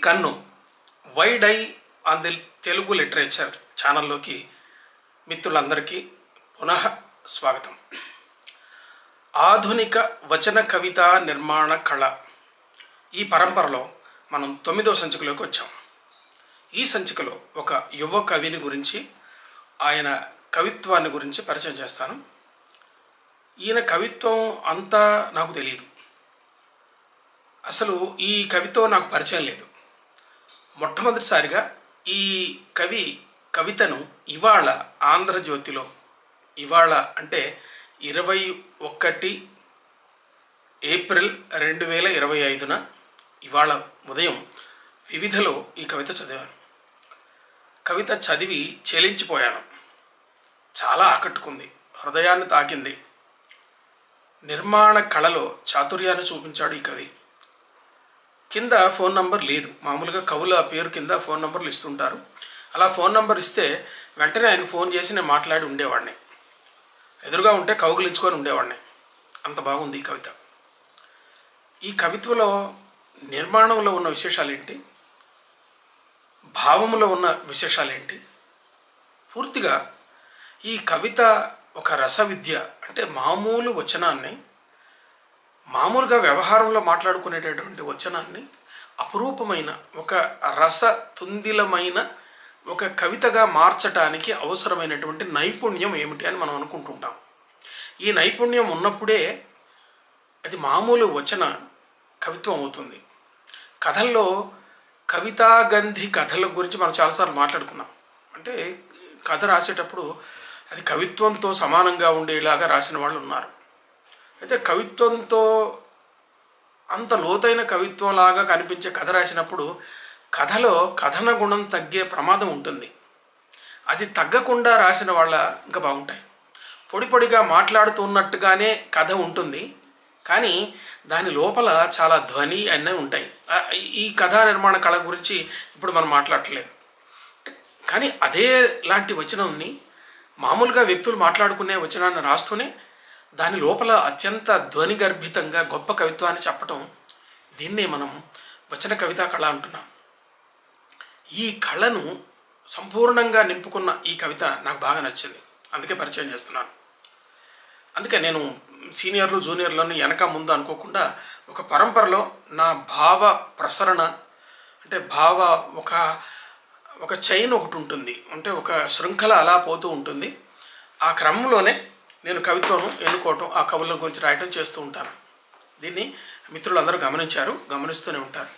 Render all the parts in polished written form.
కన్ను wide I on the Telugu literature ఛానల్లోకి మిత్రులందరికీ పునః స్వాగతం. ఆధునిక వచన కవిత నిర్మాణ కళ ఈ పరంపరలో మనం 9వ సంచికలోకి వచ్చాం. ఈ సంచికలో ఒక యువ కవిని గురించి, ఆయన కవిత్వాన్ని గురించి పరిచయం చేస్తాను. ఈయన కవిత్వం అంతా నాకు తెలియదు, అసలు ఈ కవిత్వం నాకు పరిచయం లేదు. మొట్టమొదటిసారిగా ఈ కవితను ఇవాళ ఆంధ్రజ్యోతిలో, ఇవాళ అంటే 21 ఏప్రిల్ 2025న ఇవాళ ఉదయం వివిధలో ఈ కవిత చదివాను. కవిత చదివి చెలించిపోయాను. చాలా ఆకట్టుకుంది, హృదయాన్ని తాకింది. నిర్మాణ కళలో చాతుర్యాన్ని చూపించాడు ఈ కవి. కింద ఫోన్ నంబర్ లేదు. మామూలుగా కవుల పేరు కింద ఫోన్ నంబర్లు ఇస్తుంటారు. అలా ఫోన్ నంబర్ ఇస్తే వెంటనే ఆయన ఫోన్ చేసి నేను మాట్లాడి ఉండేవాడిని. ఎదురుగా ఉంటే కౌగిలించుకొని ఉండేవాడిని. అంత బాగుంది ఈ కవిత. ఈ కవిత్వలో నిర్మాణంలో ఉన్న విశేషాలు ఏంటి, భావములో ఉన్న విశేషాలు ఏంటి, పూర్తిగా ఈ కవిత ఒక రస విద్య. అంటే మామూలు వచనాన్ని, మామూలుగా వ్యవహారంలో మాట్లాడుకునేటటువంటి వచనాన్ని అపురూపమైన ఒక రస తుందిలమైన ఒక కవితగా మార్చడానికి అవసరమైనటువంటి నైపుణ్యం ఏమిటి అని మనం అనుకుంటుంటాం. ఈ నైపుణ్యం ఉన్నప్పుడే అది మామూలు వచన కవిత్వం అవుతుంది. కథల్లో కవితాగంధి కథల గురించి మనం చాలాసార్లు మాట్లాడుకున్నాం. అంటే కథ రాసేటప్పుడు అది కవిత్వంతో సమానంగా ఉండేలాగా రాసిన వాళ్ళు ఉన్నారు. అయితే కవిత్వంతో అంత లోతైన కవిత్వంలాగా కనిపించే కథ రాసినప్పుడు కథలో కథన గుణం తగ్గే ప్రమాదం ఉంటుంది. అది తగ్గకుండా రాసిన వాళ్ళ ఇంకా బాగుంటాయి. పొడి పొడిగా మాట్లాడుతున్నట్టుగానే కథ ఉంటుంది, కానీ దాని లోపల చాలా ధ్వని అన్నీ ఉంటాయి. ఈ కథా నిర్మాణ కళ గురించి ఇప్పుడు మనం మాట్లాడట్లేదు. కానీ అదే లాంటి వచనాన్ని మామూలుగా వ్యక్తులు మాట్లాడుకునే వచనాన్ని రాస్తూనే దాని లోపల అత్యంత ధ్వని గర్భితంగా గొప్ప కవిత్వాన్ని చెప్పటం, దీన్నే మనం వచన కవితా కళ అంటున్నాం. ఈ కళను సంపూర్ణంగా నింపుకున్న ఈ కవిత నాకు బాగా నచ్చింది, అందుకే పరిచయం చేస్తున్నాను. అందుకే నేను సీనియర్లు జూనియర్లను వెనక ముందు అనుకోకుండా ఒక పరంపరలో నా భావ ప్రసరణ, అంటే భావ ఒక చైన్ ఒకటి ఉంటుంది, అంటే ఒక శృంఖల అలా పోతూ ఉంటుంది. ఆ క్రమంలోనే నేను కవిత్వం ఎన్నుకోవటం, ఆ కవుల గురించి రాయటం చేస్తూ ఉంటాను. దీన్ని మిత్రులందరూ గమనించారు, గమనిస్తూనే ఉంటారు.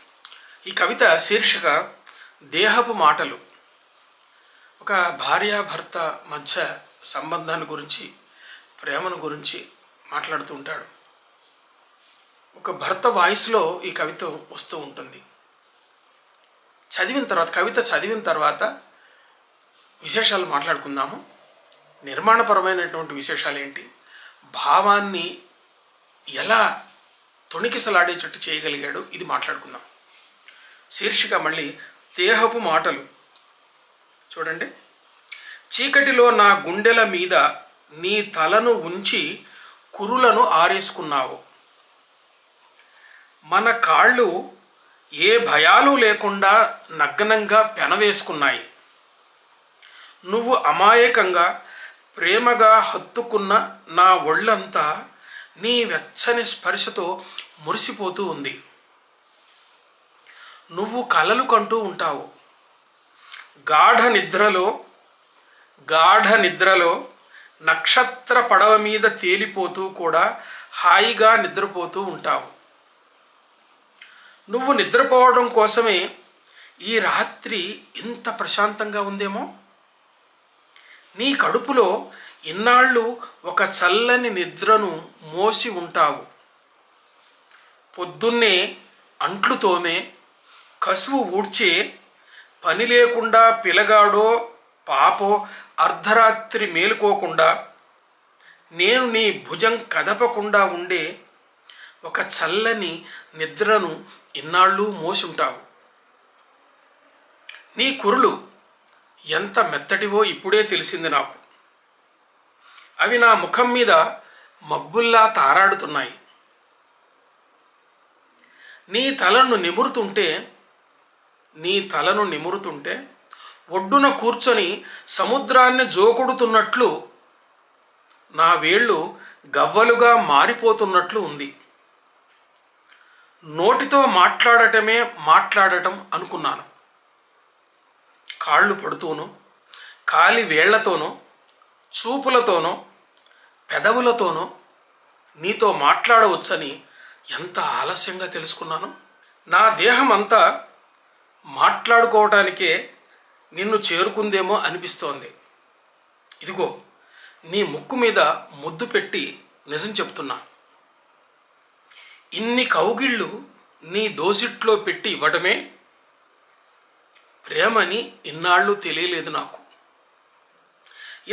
ఈ కవిత శీర్షిక దేహపు మాటలు. ఒక భార్యాభర్త మధ్య సంబంధాన్ని గురించి, ప్రేమను గురించి మాట్లాడుతూ ఉంటాడు. ఒక భర్త వాయిస్లో ఈ కవిత్వం వస్తూ ఉంటుంది. కవిత చదివిన తర్వాత విశేషాలు మాట్లాడుకుందాము. నిర్మాణపరమైనటువంటి విశేషాలు ఏంటి, భావాన్ని ఎలా తొణికిసలాడేటట్టు చేయగలిగాడు, ఇది మాట్లాడుకుందాం. శీర్షిక మళ్ళీ దేహపు మాటలు. చూడండి. చీకటిలో నా గుండెల మీద నీ తలను ఉంచి కురులను ఆరేసుకున్నావు. మన కాళ్ళు ఏ భయాలు లేకుండా నగ్నంగా పెనవేసుకున్నాయి. నువ్వు అమాయకంగా ప్రేమగా హత్తుకున్న నా ఒళ్ళంతా నీ వెచ్చని స్పర్శతో మురిసిపోతూ ఉంది. నువ్వు కలలు కంటూ ఉంటావు. గాఢ నిద్రలో నక్షత్ర పడవ మీద తేలిపోతూ కూడా హాయిగా నిద్రపోతూ ఉంటావు. నువ్వు నిద్రపోవడం కోసమే ఈ రాత్రి ఇంత ప్రశాంతంగా ఉందేమో. నీ కడుపులో ఇన్నాళ్ళు ఒక చల్లని నిద్రను మోసి ఉంటావు. పొద్దున్నే అంట్లు తోమే, కసువు ఊడ్చే, పని లేకుండా పిలగాడో పాపో అర్ధరాత్రి మేలుకోకుండా నేను నీ భుజం కదపకుండా ఉండే ఒక చల్లని నిద్రను ఇన్నాళ్ళు మోసుంటావు. నీ కురులు ఎంత మెత్తటివో ఇప్పుడే తెలిసింది నాకు. అవి నా ముఖం మీద మబ్బుల్లా తారాడుతున్నాయి. నీ తలను నిమురుతుంటే నీ తలను నిమురుతుంటే ఒడ్డున కూర్చొని సముద్రాన్ని జోకొడుతున్నట్లు నా వేళ్ళు గవ్వలుగా మారిపోతున్నట్లు ఉంది. నోటితో మాట్లాడటం అనుకున్నాను. కాళ్ళు పడుతూనో, కాలి వేళ్లతోనో, చూపులతోనో, పెదవులతోనో నీతో మాట్లాడవచ్చని ఎంత ఆలస్యంగా తెలుసుకున్నాను. నా దేహం అంతా మాట్లాడుకోవటానికే నిన్ను చేరుకుందేమో అనిపిస్తోంది. ఇదిగో నీ ముక్కు మీద ముద్దు పెట్టి నిజం చెప్తున్నా. ఇన్ని కౌగిళ్ళు నీ దోసిట్లో పెట్టి ఇవ్వడమే ప్రేమని ఇన్నాళ్ళు తెలియలేదు నాకు.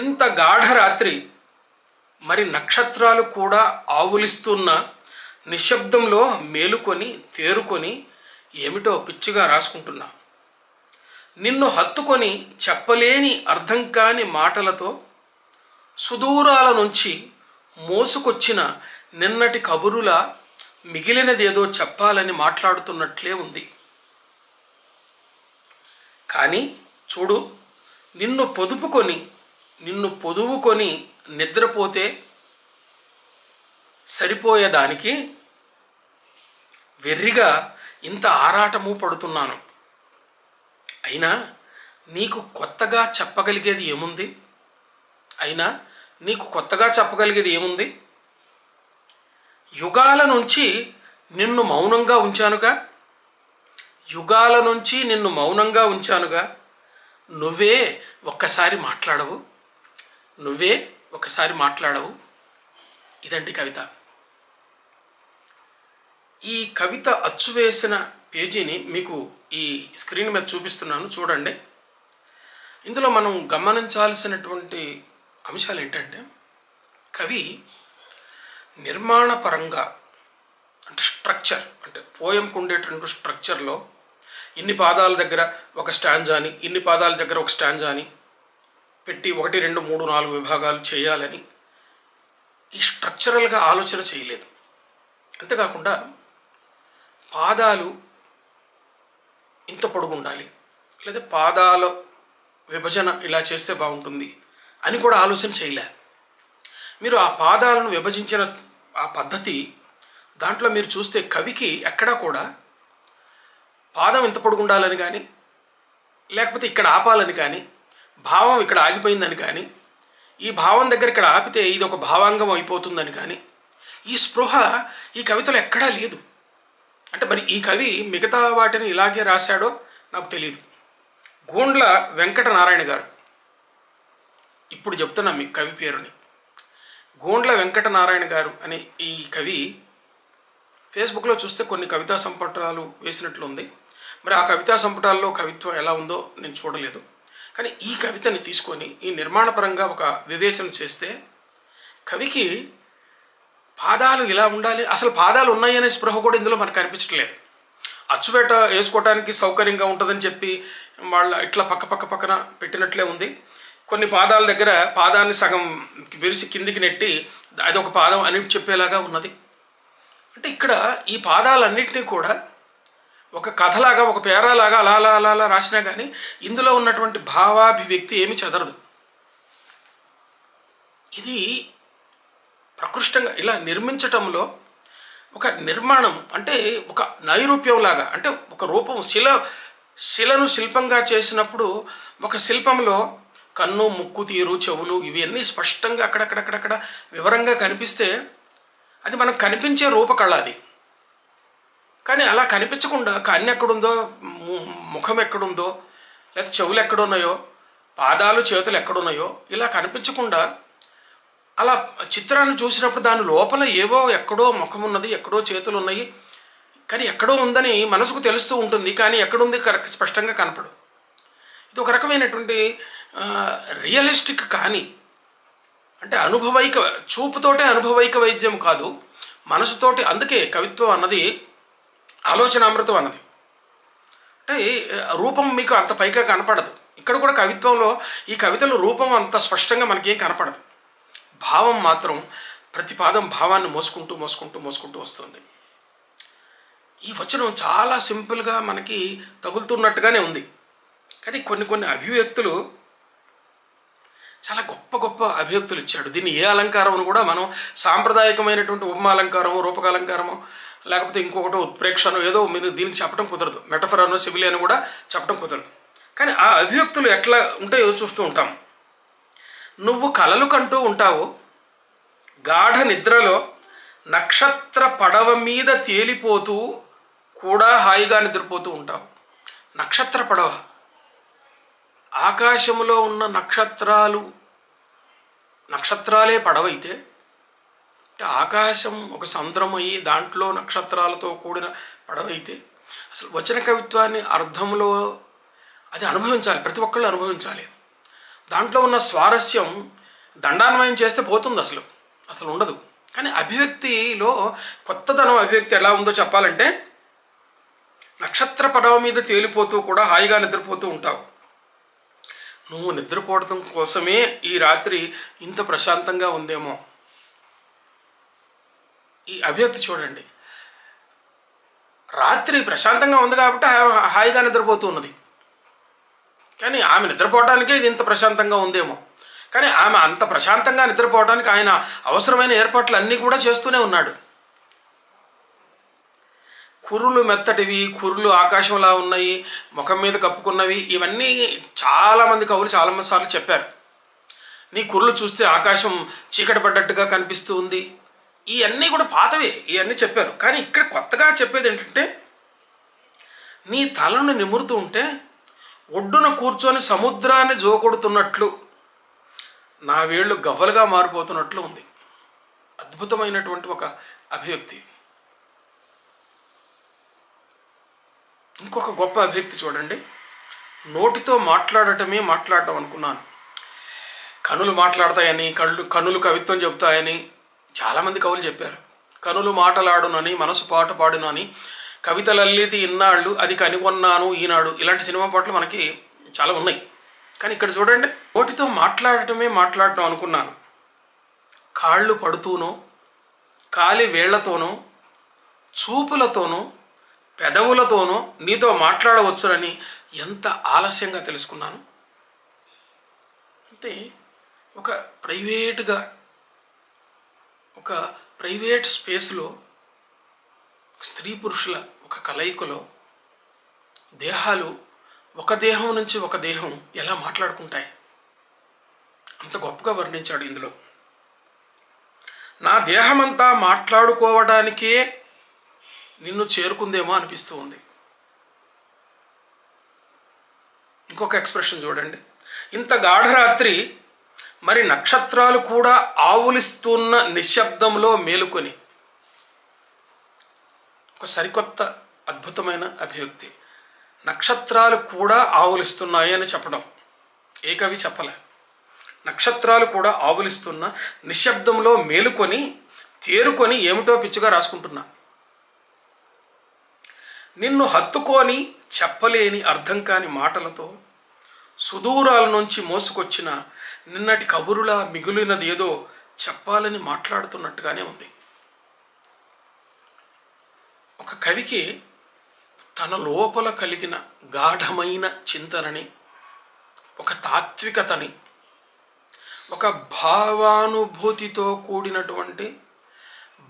ఇంత గాఢరాత్రి మరి నక్షత్రాలు కూడా ఆవులిస్తున్న నిశ్శబ్దంలో మేలుకొని తేరుకొని ఏమిటో పిచ్చిగా రాసుకుంటున్నా. నిన్ను హత్తుకొని చెప్పలేని అర్థం కాని మాటలతో సుదూరాల నుంచి మోసుకొచ్చిన నిన్నటి కబురులా మిగిలినదేదో చెప్పాలని మాట్లాడుతున్నట్లే ఉంది. కానీ చూడు, నిన్ను పొదువుకొని నిద్రపోతే సరిపోయేదానికి వెర్రిగా ఇంత ఆరాటము పడుతున్నాను. అయినా నీకు కొత్తగా చెప్పగలిగేది ఏముంది? యుగాల నుంచి నిన్ను మౌనంగా ఉంచానుగా. నువ్వే ఒక్కసారి మాట్లాడవు. ఇదండి కవిత. ఈ కవిత అచ్చువేసిన పేజీని మీకు ఈ స్క్రీన్ మీద చూపిస్తున్నాను, చూడండి. ఇందులో మనం గమనించాల్సినటువంటి అంశాలు ఏంటంటే, కవి నిర్మాణపరంగా అంటే స్ట్రక్చర్, అంటే పోయంకు ఉండేటువంటి స్ట్రక్చర్లో ఇన్ని పాదాల దగ్గర ఒక స్టాంజాని, ఇన్ని పాదాల దగ్గర ఒక స్టాంజాని పెట్టి 1, 2, 3, 4 విభాగాలు చేయాలని ఈ స్ట్రక్చరల్గా ఆలోచన చేయలేదు. అంతేకాకుండా పాదాలు ఇంత పొడుగు ఉండాలి, లేదా పాదాల విభజన ఇలా చేస్తే బాగుంటుంది అని కూడా ఆలోచన చేయలే. మీరు ఆ పాదాలను విభజించిన ఆ పద్ధతి దాంట్లో మీరు చూస్తే కవికి ఎక్కడా కూడా పాదం ఇంత పొడుగు ఉండాలని కానీ, లేకపోతే ఇక్కడ ఆపాలని కానీ, భావం ఇక్కడ ఆగిపోయిందని కానీ, ఈ భావం దగ్గర ఇక్కడ ఆపితే ఇది ఒక భావాంగం అయిపోతుందని కానీ ఈ స్పృహ ఈ కవితలో ఎక్కడా లేదు. అంటే మరి ఈ కవి మిగతా వాటిని ఇలాగే రాశాడో నాకు తెలియదు. గోండ్ల వెంకట నారాయణ గారు, ఇప్పుడు చెప్తున్నా మీ కవి పేరుని, గోండ్ల వెంకట నారాయణ గారు అనే ఈ కవి ఫేస్బుక్లో చూస్తే కొన్ని కవితా సంపుటాలు వేసినట్లు ఉంది. మరి ఆ కవితా సంపుటాల్లో కవిత్వం ఎలా ఉందో నేను చూడలేదు. కానీ ఈ కవితని తీసుకొని ఈ నిర్మాణపరంగా ఒక వివేచన చేస్తే కవికి పాదాలు ఇలా ఉండాలి, అసలు పాదాలు ఉన్నాయి అనే స్పృహ కూడా ఇందులో మనకు కనిపించట్లేదు. అచ్చువేట వేసుకోవడానికి సౌకర్యంగా ఉంటుందని చెప్పి వాళ్ళ ఇట్లా పక్కన పెట్టినట్లే ఉంది. కొన్ని పాదాల దగ్గర పాదాన్ని సగం విరిసి కిందికి నెట్టి అది ఒక పాదం అని చెప్పేలాగా ఉన్నది. అంటే ఇక్కడ ఈ పాదాలన్నింటినీ కూడా ఒక కథలాగా, ఒక పేరాలాగా అలా అలా అలా అలా రాసినా కానీ ఇందులో ఉన్నటువంటి భావాభివ్యక్తి ఏమి చెదరదు. ఇది ప్రకృష్టంగా ఇలా నిర్మించటంలో ఒక నిర్మాణం, అంటే ఒక నైరూప్యంలాగా, అంటే ఒక రూపం, శిలను శిల్పంగా చేసినప్పుడు ఒక శిల్పంలో కన్ను, ముక్కు, తీరు, చెవులు ఇవన్నీ స్పష్టంగా అక్కడక్కడక్కడక్కడ వివరంగా కనిపిస్తే అది మనకు కనిపించే రూపకళ అది. కానీ అలా కనిపించకుండా కన్ను ఎక్కడుందో, ముఖం ఎక్కడుందో, లేకపోతే చెవులు ఎక్కడున్నాయో, పాదాలు చేతులు ఎక్కడున్నాయో ఇలా కనిపించకుండా అలా చిత్రాన్ని చూసినప్పుడు దాని లోపల ఏవో ఎక్కడో ముఖం ఉన్నది, ఎక్కడో చేతులు ఉన్నాయి, కానీ ఎక్కడో ఉందని మనసుకు తెలుస్తూ ఉంటుంది. కానీ ఎక్కడుంది స్పష్టంగా కనపడు. ఇది ఒక రకమైనటువంటి రియలిస్టిక్ కానీ, అంటే అనుభవైక, చూపుతోటే అనుభవైక వైద్యం కాదు, మనసుతోటి. అందుకే కవిత్వం అన్నది ఆలోచనామృతం అన్నది. అంటే రూపం మీకు అంత పైగా కనపడదు. ఇక్కడ కూడా కవిత్వంలో ఈ కవితలో రూపం అంత స్పష్టంగా మనకేం కనపడదు. భావం మాత్రం ప్రతి పాదం భావాన్ని మోసుకుంటూ వస్తుంది. ఈ వచనం చాలా సింపుల్గా మనకి తగులుతున్నట్టుగానే ఉంది. కానీ కొన్ని కొన్ని అభివ్యక్తులు చాలా గొప్ప గొప్ప అభివ్యక్తులు ఇచ్చాడు. దీన్ని ఏ అలంకారం అని కూడా మనం సాంప్రదాయకమైనటువంటి ఉపమాలంకారము, రూపకాలంకారము, లేకపోతే ఇంకొకటో ఉత్ప్రేక్షను ఏదో మీరు దీనికి చెప్పడం కుదరదు. మెటఫర్ అనో సిమిలి అని కూడా చెప్పడం కుదరదు. కానీ ఆ అభివ్యక్తులు ఎట్లా ఉంటాయో చూస్తూ ఉంటాం. నువ్వు కలలు కంటూ ఉంటావు, గాఢ నిద్రలో నక్షత్ర పడవ మీద తేలిపోతూ కూడా హాయిగా నిద్రపోతూ ఉంటావు. నక్షత్ర పడవ, ఆకాశంలో ఉన్న నక్షత్రాలే పడవైతే, అంటే ఆకాశం ఒక సంద్రం అయ్యి దాంట్లో నక్షత్రాలతో కూడిన పడవైతే, అసలు వచన కవిత్వాన్ని అర్థంలో అది అనుభవించాలి, ప్రతి ఒక్కళ్ళు అనుభవించాలి. దాంట్లో ఉన్న స్వారస్యం దండాన్వయం చేస్తే పోతుంది, అసలు ఉండదు. కానీ అభివ్యక్తిలో కొత్తదనం, అభివ్యక్తి ఎలా ఉందో చెప్పాలంటే, నక్షత్ర పడవ మీద తేలిపోతూ కూడా హాయిగా నిద్రపోతూ ఉంటావు. నువ్వు నిద్రపోవడం కోసమే ఈ రాత్రి ఇంత ప్రశాంతంగా ఉందేమో. ఈ అభివ్యక్తి చూడండి, రాత్రి ప్రశాంతంగా ఉంది కాబట్టి హాయిగా నిద్రపోతూ ఉన్నది. కానీ ఆమె నిద్రపోవడానికే ఇది ఇంత ప్రశాంతంగా ఉందేమో. కానీ ఆమె అంత ప్రశాంతంగా నిద్రపోవడానికి ఆయన అవసరమైన ఏర్పాట్లు అన్నీ కూడా చేస్తూనే ఉన్నాడు. కుర్రులు మెత్తటివి, కుర్రులు ఆకాశంలా ఉన్నాయి, ముఖం మీద కప్పుకున్నవి, ఇవన్నీ చాలామంది కవులు చాలామంది సార్లు చెప్పారు. నీ కుర్రులు చూస్తే ఆకాశం చీకటి పడ్డట్టుగా కనిపిస్తూ ఉంది, ఇవన్నీ కూడా పాతవే, ఇవన్నీ చెప్పారు. కానీ ఇక్కడ కొత్తగా చెప్పేది ఏంటంటే, నీ తలను నిమురుతూ ఉంటే ఒడ్డున కూర్చొని సముద్రాన్ని జోకొడుతున్నట్లు నా వేళ్ళు గవ్వలుగా మారిపోతున్నట్లు ఉంది. అద్భుతమైనటువంటి ఒక అభివ్యక్తి. ఇంకొక గొప్ప అభివ్యక్తి చూడండి, నోటితో మాట్లాడటం అనుకున్నాను, కనులు మాట్లాడతాయని, కనులు కవిత్వం చెబుతాయని చాలామంది కవులు చెప్పారు. కనులు మాటలాడునని, మనసు పాట పాడునని, కవితలల్లిది ఇన్నాళ్ళు, అది కనుగొన్నాను ఈనాడు, ఇలాంటి సినిమా పాటలు మనకి చాలా ఉన్నాయి. కానీ ఇక్కడ చూడండి, నోటితో మాట్లాడటం అనుకున్నాను, కాళ్ళు పడుతూనో, కాలి వేళ్లతోనో, చూపులతోనో, పెదవులతోనో నీతో మాట్లాడవచ్చునని ఎంత ఆలస్యంగా తెలుసుకున్నాను. అంటే ఒక ప్రైవేట్ స్పేస్లో స్త్రీ పురుషుల ఒక కలయికలో దేహాలు ఒక దేహం నుంచి ఒక దేహం ఎలా మాట్లాడుకుంటాయి, అంత గొప్పగా వర్ణించాడు ఇందులో. నా దేహమంతా మాట్లాడుకోవడానికే నిన్ను చేరుకుందేమో అనిపిస్తూ ఉంది. ఇంకొక ఎక్స్ప్రెషన్ చూడండి, ఇంత గాఢరాత్రి మరి నక్షత్రాలు కూడా ఆవులిస్తున్న నిశ్శబ్దంలో మేలుకొని. ఒక సరికొత్త అద్భుతమైన అభివ్యక్తి. నక్షత్రాలు కూడా ఆవులిస్తున్నాయి అని చెప్పడం ఏ కవి చెప్పలే. నక్షత్రాలు కూడా ఆవులిస్తున్న నిశ్శబ్దంలో మేలుకొని తేరుకొని ఏమిటో పిచ్చిగా రాసుకుంటున్నా. నిన్ను హత్తుకొని చెప్పలేని అర్థం కాని మాటలతో సుదూరాల నుంచి మోసుకొచ్చిన నిన్నటి కబురులా మిగిలినది ఏదో చెప్పాలని మాట్లాడుతున్నట్టుగానే ఉంది. ఒక కవికి తన లోపల కలిగిన గాఢమైన చింతనని, ఒక తాత్వికతని, ఒక భావానుభూతితో కూడినటువంటి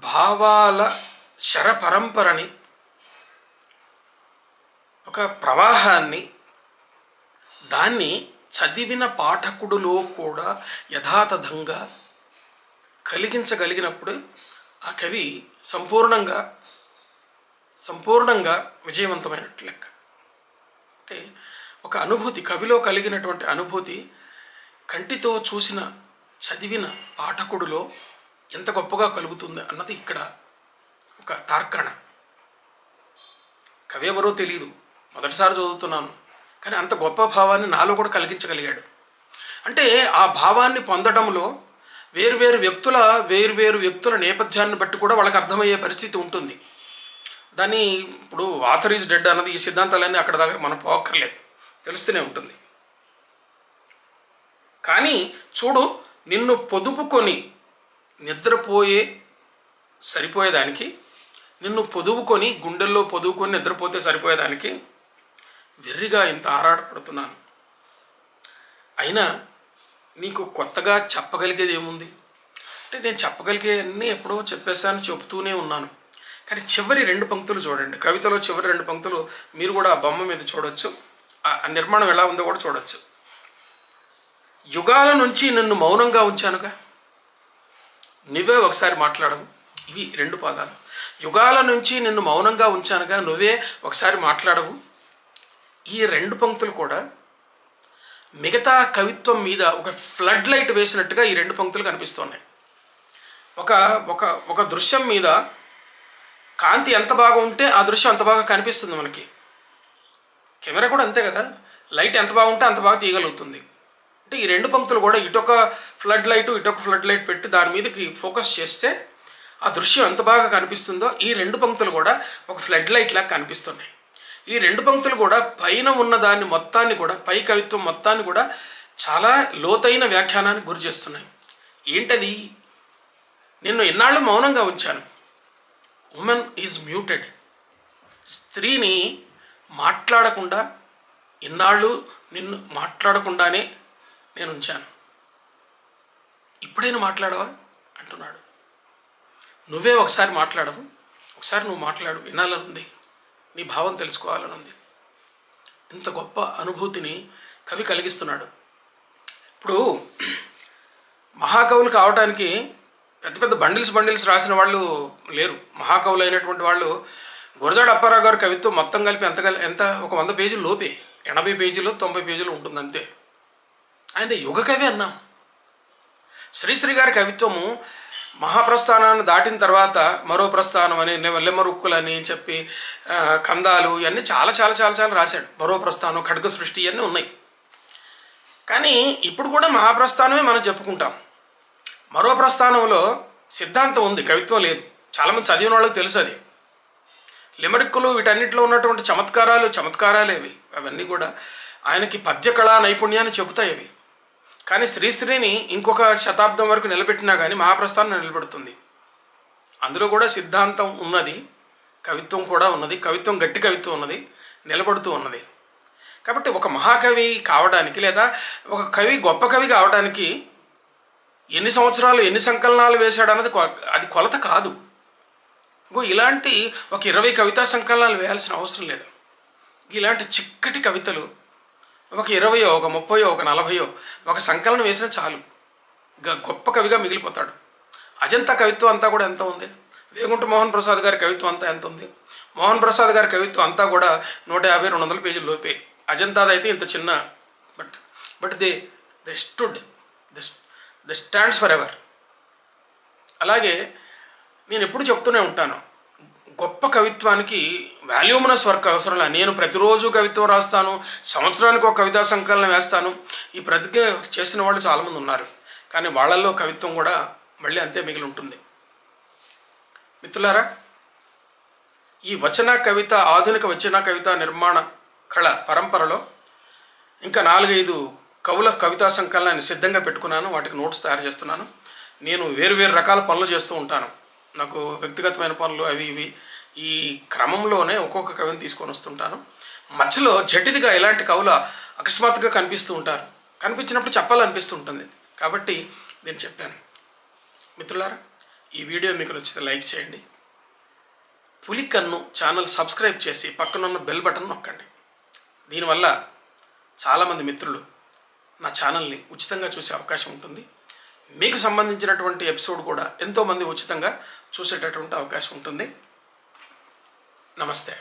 భావాల శరపరంపరని, ఒక ప్రవాహాన్ని, దాన్ని చదివిన పాఠకుడిలో కూడా యథాతథంగా కలిగించగలిగినప్పుడు ఆ కవి సంపూర్ణంగా విజయవంతమైనట్టు లెక్క. అంటే ఒక అనుభూతి, కవిలో కలిగినటువంటి అనుభూతి కంటితో చూసిన చదివిన పాఠకుడిలో ఎంత గొప్పగా కలుగుతుంది అన్నది ఇక్కడ ఒక తార్కణ. కవి ఎవరో తెలియదు, మొదటిసారి చదువుతున్నాను, కానీ అంత గొప్ప భావాన్ని నాలో కూడా కలిగించగలిగాడు. అంటే ఆ భావాన్ని పొందడంలో వేరువేరు వ్యక్తుల నేపథ్యాన్ని బట్టి కూడా వాళ్ళకి అర్థమయ్యే పరిస్థితి ఉంటుంది. దాన్ని ఇప్పుడు ఆథర్ ఈజ్ డెడ్ అన్నది, ఈ సిద్ధాంతాలన్నీ అక్కడ దగ్గర మనం పోక్కర్లేదు, తెలుస్తూనే ఉంటుంది. కానీ చూడు, నిన్ను పొదుపుకొని నిద్రపోయే సరిపోయేదానికి నిన్ను పొదువుకొని గుండెల్లో పొదువుకొని నిద్రపోతే సరిపోయేదానికి వెర్రిగా ఇంత ఆరాటపడుతున్నాను. అయినా నీకు కొత్తగా చెప్పగలిగేది ఏముంది అంటే, నేను చెప్పగలిగే అన్నీ ఎప్పుడో చెప్పేశాను, చెబుతూనే ఉన్నాను. కానీ చివరి 2 పంక్తులు చూడండి. కవితలో చివరి 2 పంక్తులు మీరు కూడా ఆ బొమ్మ మీద చూడొచ్చు. ఆ నిర్మాణం ఎలా ఉందో కూడా చూడొచ్చు. యుగాల నుంచి నిన్ను మౌనంగా ఉంచానుగా, నువ్వే ఒకసారి మాట్లాడవు. ఇవి 2 పాదాలు. యుగాల నుంచి నిన్ను మౌనంగా ఉంచానుగా, నువ్వే ఒకసారి మాట్లాడవు. ఈ 2 పంక్తులు కూడా మిగతా కవిత్వం మీద ఒక ఫ్లడ్ లైట్ వేసినట్టుగా ఈ 2 పంక్తులు కనిపిస్తున్నాయి. ఒక దృశ్యం మీద కాంతి ఎంత బాగా ఉంటే ఆ దృశ్యం అంత బాగా కనిపిస్తుంది మనకి. కెమెరా కూడా అంతే కదా, లైట్ ఎంత బాగుంటే అంత బాగా తీయగలుగుతుంది. అంటే ఈ 2 పంక్తులు కూడా ఇటొక ఫ్లడ్ లైట్ ఇటొక ఫ్లడ్ లైట్ పెట్టి దాని మీదకి ఫోకస్ చేస్తే ఆ దృశ్యం ఎంత బాగా కనిపిస్తుందో ఈ 2 పంక్తులు కూడా ఒక ఫ్లడ్ లైట్ లాగా కనిపిస్తున్నాయి. ఈ 2 పంక్తులు కూడా పైన ఉన్న దాన్ని మొత్తాన్ని కూడా, పై కవిత్వం మొత్తాన్ని కూడా చాలా లోతైన వ్యాఖ్యానానికి గురి చేస్తున్నాయి. ఏంటది? నిన్ను ఎన్నాళ్ళు మౌనంగా ఉంచాను. Women is muted. స్త్రీని మాట్లాడకుండా ఇన్నాళ్ళు నిన్ను మాట్లాడకుండానే నేను ఉంచాను. ఇప్పుడైనా మాట్లాడవా అంటున్నాడు. నువ్వే ఒకసారి మాట్లాడవు, ఒకసారి నువ్వు మాట్లాడు, వినాలనుంది, నీ భావం తెలుసుకోవాలనుంది. ఇంత గొప్ప అనుభూతిని కవి కలిగిస్తున్నాడు. ఇప్పుడు మహాకవులు కావడానికి పెద్ద పెద్ద బండిల్స్ రాసిన వాళ్ళు లేరు. మహాకవులు అయినటువంటి వాళ్ళు గురజాడ అప్పారావు గారి కవిత్వం మొత్తం కలిపి ఎంత ఒక 100 పేజీలు లోపే, 80 పేజీలు 90 పేజీలు ఉంటుంది అంతే. ఆయన యుగ కవి అన్నాం. శ్రీశ్రీ గారి కవిత్వము మహాప్రస్థానాన్ని దాటిన తర్వాత మరో ప్రస్థానం అని, లెమ్మరుక్కులని చెప్పి కందాలు ఇవన్నీ చాలా చాలా చాలా చాలా రాశాడు. మరో ప్రస్థానం, ఖడ్గ సృష్టి ఇవన్నీ ఉన్నాయి. కానీ ఇప్పుడు కూడా మహాప్రస్థానమే మనం చెప్పుకుంటాం. మరో ప్రస్థానంలో సిద్ధాంతం ఉంది, కవిత్వం లేదు. చాలామంది చదివిన వాళ్ళకి తెలుసు అది. లిమరిక్కులు వీటన్నిటిలో ఉన్నటువంటి చమత్కారాలేవి. అవన్నీ కూడా ఆయనకి పద్య కళా నైపుణ్యాన్ని చెబుతాయి అవి. కానీ శ్రీశ్రీని ఇంకొక శతాబ్దం వరకు నిలబెట్టినా కానీ మహాప్రస్థానం నిలబెడుతుంది. అందులో కూడా సిద్ధాంతం ఉన్నది, కవిత్వం కూడా ఉన్నది, కవిత్వం గట్టి కవిత్వం ఉన్నది, నిలబడుతూ ఉన్నది. కాబట్టి ఒక మహాకవి కావడానికి లేదా ఒక కవి గొప్ప కవి కావడానికి ఎన్ని సంవత్సరాలు ఎన్ని సంకలనాలు వేశాడు అన్నది అది కొలత కాదు. ఇలాంటి ఒక 20 కవితా సంకలనాలు వేయాల్సిన అవసరం లేదు. ఇలాంటి చిక్కటి కవితలు ఒక 20, ఒక 30, ఒక 40 ఒక సంకలనం వేసినా చాలు, గొప్ప కవిగా మిగిలిపోతాడు. అజంతా కవిత్వం అంతా కూడా ఎంత ఉంది? వేగుంట మోహన్ ప్రసాద్ గారి కవిత్వం అంతా ఎంత ఉంది? మోహన్ ప్రసాద్ గారి కవిత్వం అంతా కూడా 150-200 పేజీల లోపే. అజంతాదైతే ఇంత చిన్న, but they stood, they stands for ever. అలాగే నేను ఎప్పుడు చెప్తూనే ఉంటాను, గొప్ప కవిత్వానికి వాల్యూమినస్ వర్క్ అవసరంలా. నేను ప్రతిరోజు కవిత్వం రాస్తాను, సంవత్సరానికి ఒక కవితా సంకలనం వేస్తాను, ఈ ప్రతిజ్ఞ చేసిన వాళ్ళు చాలామంది ఉన్నారు. కానీ వాళ్ళల్లో కవిత్వం కూడా మళ్ళీ అంతే మిగిలి ఉంటుంది. మిత్రులారా, ఈ ఆధునిక వచన కవిత నిర్మాణ కళ పరంపరలో ఇంకా 4-5 కవుల కవితా సంకలనాన్ని సిద్ధంగా పెట్టుకున్నాను. వాటికి నోట్స్ తయారు చేస్తున్నాను. నేను వేరు రకాల పనులు చేస్తూ ఉంటాను. నాకు వ్యక్తిగతమైన పనులు అవి ఇవి. ఈ క్రమంలోనే ఒక్కొక్క కవిని తీసుకొని వస్తుంటాను. మధ్యలో జటిదిగా ఇలాంటి కవులు అకస్మాత్తుగా కనిపిస్తూ ఉంటారు. కనిపించినప్పుడు చెప్పాలనిపిస్తూ ఉంటుంది. కాబట్టి నేను చెప్పాను. మిత్రులారా, ఈ వీడియో మీకు నచ్చితే లైక్ చేయండి. పులికన్ను ఛానల్ సబ్స్క్రైబ్ చేసి పక్కనున్న బెల్ బటన్ నొక్కండి. దీనివల్ల చాలామంది మిత్రులు నా ఛానల్ని ఉచితంగా చూసే అవకాశం ఉంటుంది. మీకు సంబంధించినటువంటి ఎపిసోడ్ కూడా ఎంతోమంది ఉచితంగా చూసేటటువంటి అవకాశం ఉంటుంది. నమస్తే.